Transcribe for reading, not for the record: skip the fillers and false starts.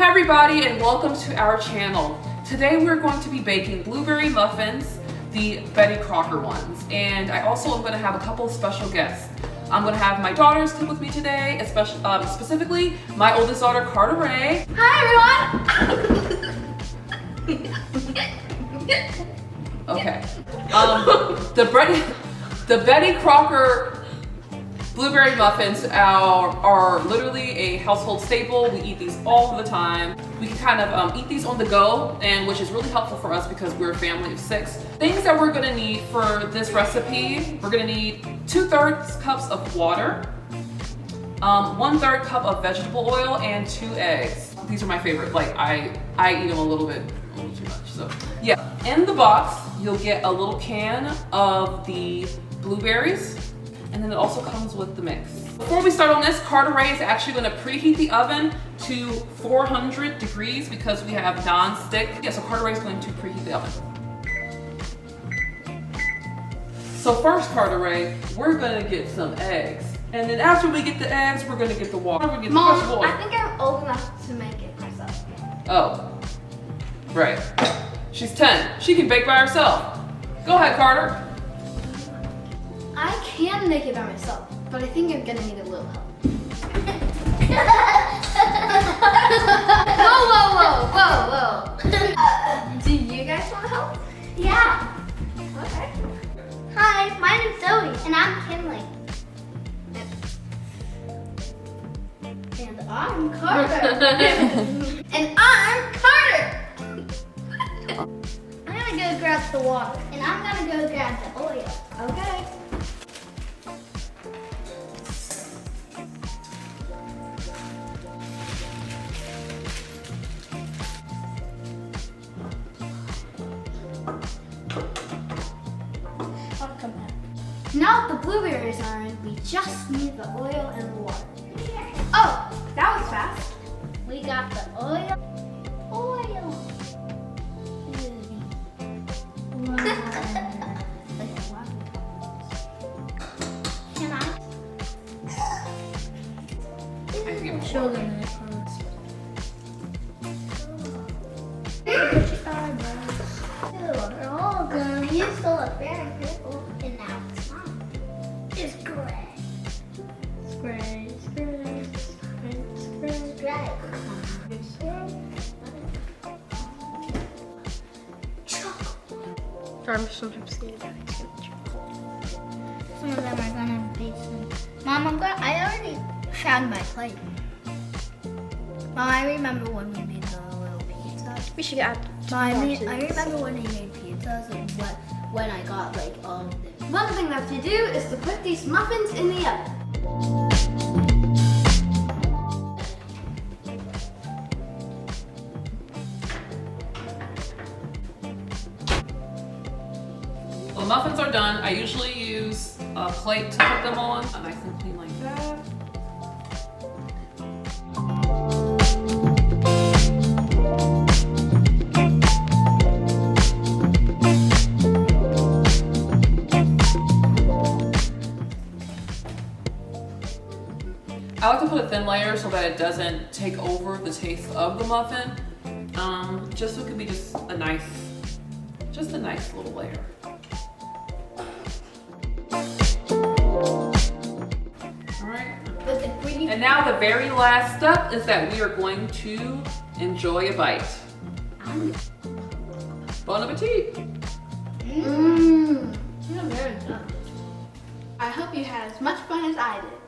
Hi everybody and welcome to our channel. Today we're going to be baking blueberry muffins, the Betty Crocker ones. And I also am going to have a couple of special guests. I'm going to have my daughters cook with me today, especially, specifically my oldest daughter, Carter Ray. Hi everyone! Okay. The Betty Crocker blueberry muffins are literally a household staple. We eat these all the time. We can kind of eat these on the go, and which is really helpful for us because we're a family of 6. Things that we're gonna need for this recipe, we're gonna need 2/3 cups of water, 1/3 cup of vegetable oil, and 2 eggs. These are my favorite. Like I eat them a little too much. So yeah. In the box, you'll get a little can of the blueberries. And then it also comes with the mix. Before we start on this, Carter Ray is actually gonna preheat the oven to 400 degrees because we have non-stick. Yeah, so Carter Ray is going to preheat the oven. So first, Carter Ray, we're gonna get some eggs. And then after we get the eggs, we're gonna get the water. We're gonna get Mom, the vegetable oil. I think I'm old enough to make it myself. Oh, right. She's 10. She can bake by herself. Go ahead, Carter. I can make it by myself, but I think I'm gonna need a little help. Whoa. Do you guys want to help? Yeah. Okay. Hi, my name's Zoe, and I'm Kinley. And I'm Carter. And I'm Carter. I'm gonna go grab the water, and I'm gonna go grab the oil. Okay. Now that the blueberries are in, we just need the oil and the water. Oh, that was fast. We got the oil. Can I? Show them that. They're all good. You still look very beautiful. And now it's mine. It's gray. It's gray. It's gray. It's gray. It's gray. It's gray. I'm sometimes scared that it's gonna be chocolate. Some of them are gonna be some. Mom, I already found my plate. Mom, I remember when we made the little pizzas. We should add. I remember when we made pizzas and when I got like all of them. One thing left to do is to put these muffins in the oven. Well, the muffins are done. I usually use a plate to put them on, nice and clean like that. I like to put a thin layer so that it doesn't take over the taste of the muffin. Just so it can be just a nice little layer. And now the very last step is that we are going to enjoy a bite. Bon appetit! Mmm. You're very good. I hope you had as much fun as I did.